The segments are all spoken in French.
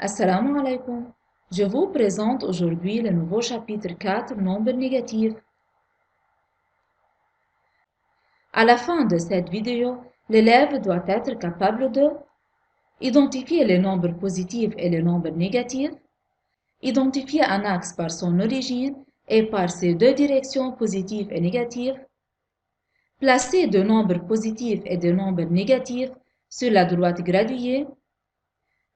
Assalamu alaikum. Je vous présente aujourd'hui le nouveau chapitre 4, nombre négatif. À la fin de cette vidéo, l'élève doit être capable de identifier les nombres positifs et les nombres négatifs, identifier un axe par son origine et par ses deux directions positives et négatives, placer deux nombres positifs et deux nombres négatifs sur la droite graduée,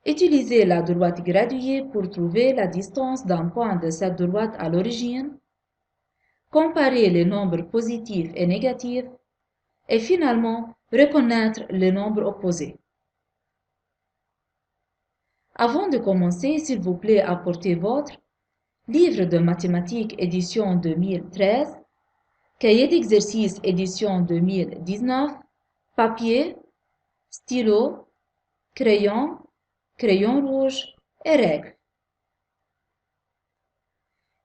utiliser la droite graduée pour trouver la distance d'un point de cette droite à l'origine, comparer les nombres positifs et négatifs, et finalement reconnaître les nombres opposés. Avant de commencer, s'il vous plaît, apportez votre livre de mathématiques édition 2013, cahier d'exercice édition 2019, papier, stylo, crayon, crayon rouge et règles.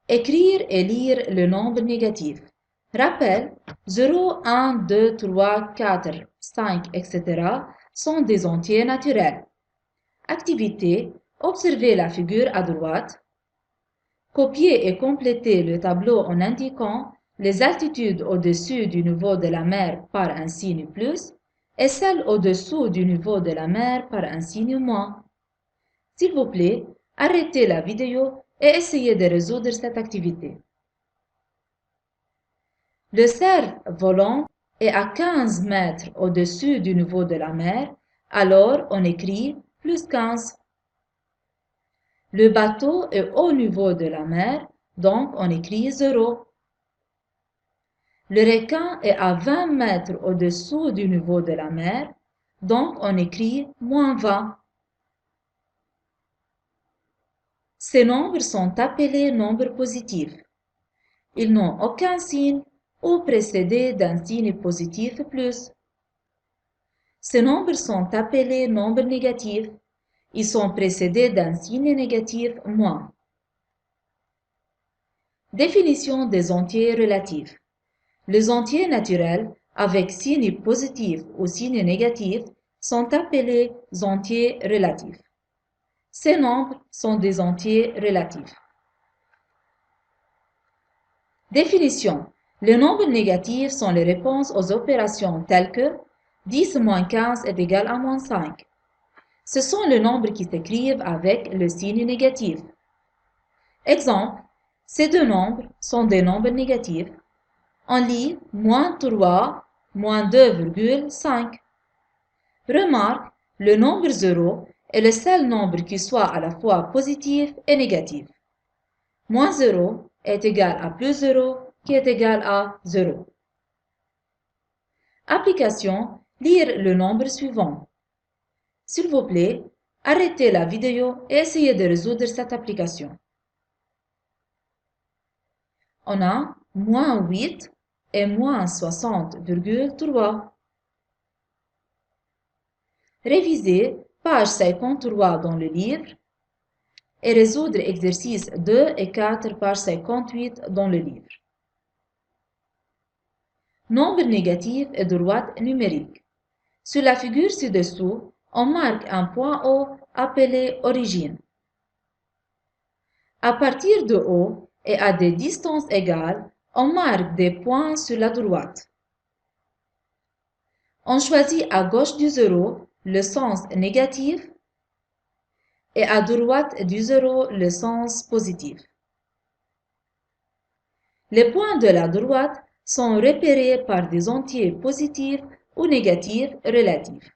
Écrire et lire le nombre négatif. Rappel, 0, 1, 2, 3, 4, 5, etc. sont des entiers naturels. Activité, observez la figure à droite. Copiez et complétez le tableau en indiquant les altitudes au-dessus du niveau de la mer par un signe plus et celles au-dessous du niveau de la mer par un signe moins. S'il vous plaît, arrêtez la vidéo et essayez de résoudre cette activité. Le cerf-volant est à 15 mètres au-dessus du niveau de la mer, alors on écrit plus 15. Le bateau est au niveau de la mer, donc on écrit 0. Le requin est à 20 mètres au-dessous du niveau de la mer, donc on écrit moins 20. Ces nombres sont appelés nombres positifs. Ils n'ont aucun signe ou précédés d'un signe positif plus. Ces nombres sont appelés nombres négatifs. Ils sont précédés d'un signe négatif moins. Définition des entiers relatifs. Les entiers naturels avec signe positif ou signe négatif sont appelés entiers relatifs. Ces nombres sont des entiers relatifs. Définition. Les nombres négatifs sont les réponses aux opérations telles que 10 moins 15 est égal à moins 5. Ce sont les nombres qui s'écrivent avec le signe négatif. Exemple, ces deux nombres sont des nombres négatifs. On lit moins 3, moins 2,5. Remarque, le nombre 0 est le seul nombre qui soit à la fois positif et négatif. Moins 0 est égal à plus 0 qui est égal à 0. Application, lire le nombre suivant. S'il vous plaît, arrêtez la vidéo et essayez de résoudre cette application. On a moins 8 et moins 60,3. Révisez page 53 dans le livre et résoudre exercices 2 et 4 page 58 dans le livre. Nombre négatif et droite numérique. Sur la figure ci-dessous, on marque un point haut appelé origine. À partir de haut et à des distances égales, on marque des points sur la droite. On choisit à gauche du 0 le sens négatif et à droite du 0 le sens positif. Les points de la droite sont repérés par des entiers positifs ou négatifs relatifs.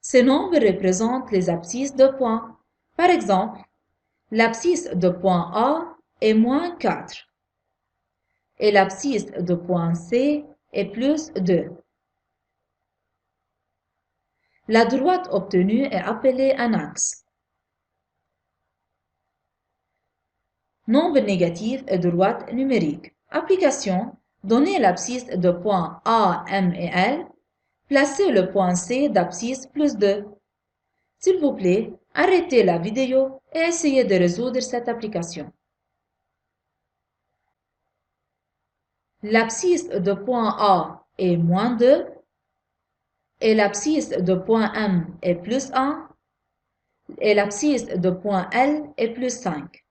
Ces nombres représentent les abscisses de points. Par exemple, l'abscisse de point A est moins 4 et l'abscisse de point C est plus 2. La droite obtenue est appelée un axe. Nombre négatif et droite numérique. Application. Donnez l'abscisse de points A, M et L. Placez le point C d'abscisse plus 2. S'il vous plaît, arrêtez la vidéo et essayez de résoudre cette application. L'abscisse de point A est moins 2 et l'abscisse de point M est plus 1. et l'abscisse de point L est plus 5.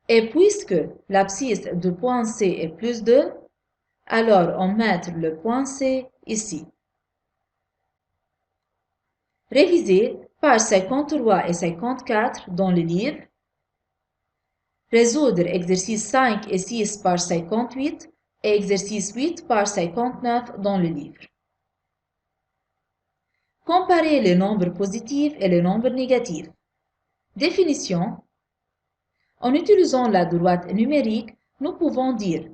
Et puisque l'abscisse de point C est plus 2, alors on met le point C ici. Révisez pages 53 et 54 dans le livre. Résoudre exercice 5 et 6 page 58 et exercice 8 page 59 dans le livre. Comparer les nombres positifs et les nombres négatifs. Définition. En utilisant la droite numérique, nous pouvons dire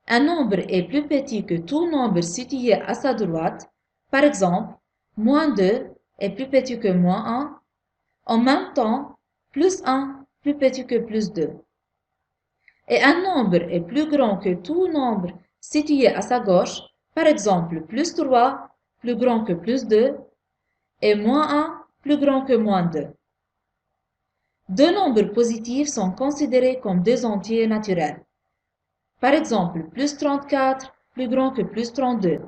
un nombre est plus petit que tout nombre situé à sa droite. Par exemple, moins 2 est plus petit que moins 1. En même temps, plus 1 plus petit que plus 2. Et un nombre est plus grand que tout nombre situé à sa gauche. Par exemple, plus 3 plus grand que plus 2 et moins 1 plus grand que moins 2. Deux nombres positifs sont considérés comme deux entiers naturels. Par exemple, plus 34 plus grand que plus 32.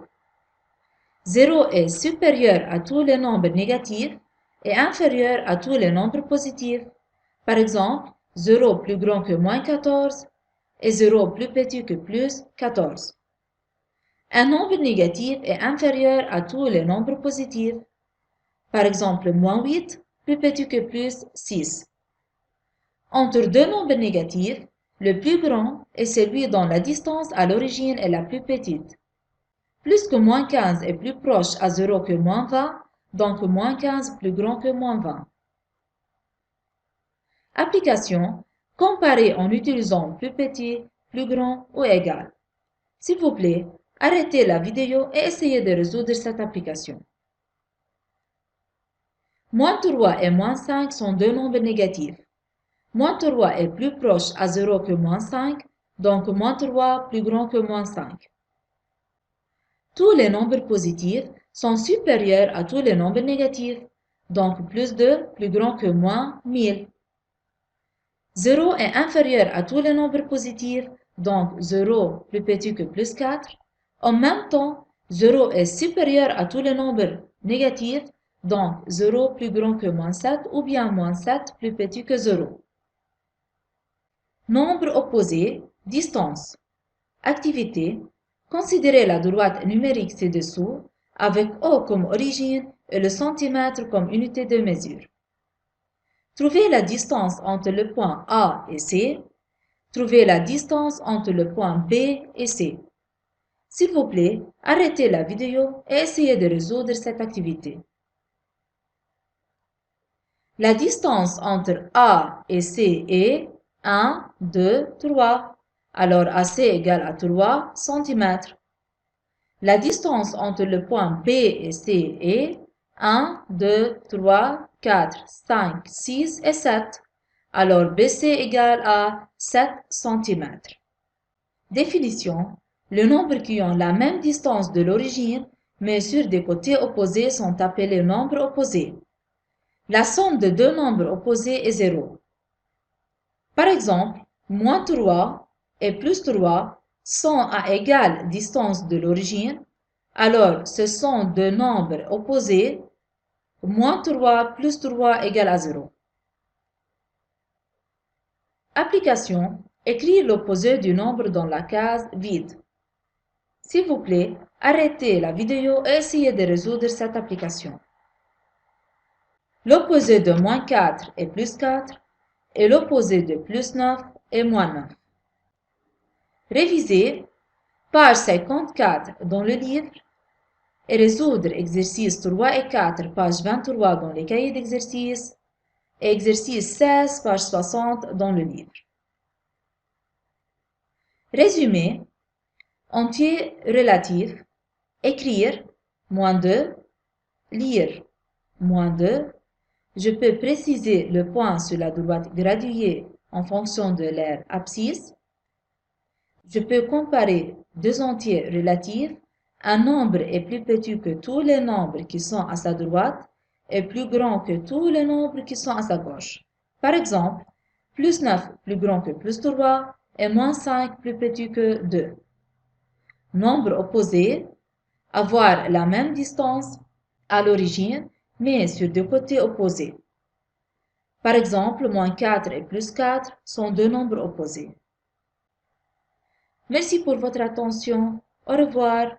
0 est supérieur à tous les nombres négatifs et inférieur à tous les nombres positifs. Par exemple, 0 plus grand que moins 14 et 0 plus petit que plus 14. Un nombre négatif est inférieur à tous les nombres positifs. Par exemple, moins 8 plus petit que plus 6. Entre deux nombres négatifs, le plus grand est celui dont la distance à l'origine est la plus petite. Plus que moins 15 est plus proche à 0 que moins 20, donc moins 15 plus grand que moins 20. Application. Comparer en utilisant plus petit, plus grand ou égal. S'il vous plaît, arrêtez la vidéo et essayez de résoudre cette application. Moins 3 et moins 5 sont deux nombres négatifs. Moins 3 est plus proche à 0 que moins 5, donc moins 3 plus grand que moins 5. Tous les nombres positifs sont supérieurs à tous les nombres négatifs, donc plus 2 plus grand que moins 1000. 0 est inférieur à tous les nombres positifs, donc 0 plus petit que plus 4. En même temps, 0 est supérieur à tous les nombres négatifs, donc 0 plus grand que moins 7 ou bien moins 7 plus petit que 0. Nombre opposé, distance. Activité. Considérez la droite numérique ci-dessous avec O comme origine et le centimètre comme unité de mesure. Trouvez la distance entre le point A et C. Trouvez la distance entre le point B et C. S'il vous plaît, arrêtez la vidéo et essayez de résoudre cette activité. La distance entre A et C est 1, 2, 3. Alors AC égale à 3 cm. La distance entre le point B et C est 1, 2, 3, 4, 5, 6 et 7. Alors BC égale à 7 cm. Définition. Les nombres qui ont la même distance de l'origine, mais sur des côtés opposés, sont appelés nombres opposés. La somme de deux nombres opposés est 0. Par exemple, moins 3 et plus 3 sont à égale distance de l'origine, alors ce sont deux nombres opposés, moins 3 plus 3 égale à 0. Application. Écrire l'opposé du nombre dans la case vide. S'il vous plaît, arrêtez la vidéo et essayez de résoudre cette application. L'opposé de moins 4 est plus 4 et l'opposé de plus 9 est moins 9. Révisez page 54 dans le livre et résoudre exercices 3 et 4 page 23 dans les cahiers d'exercices et exercice 16 page 60 dans le livre. Résumé. Entier relatif. Écrire moins 2. Lire moins 2. Je peux préciser le point sur la droite graduée en fonction de leur abscisse. Je peux comparer deux entiers relatifs. Un nombre est plus petit que tous les nombres qui sont à sa droite et plus grand que tous les nombres qui sont à sa gauche. Par exemple, plus 9 plus grand que plus 3 et moins 5 plus petit que 2. Nombre opposé, avoir la même distance à l'origine, mais sur deux côtés opposés. Par exemple, moins 4 et plus 4 sont deux nombres opposés. Merci pour votre attention. Au revoir.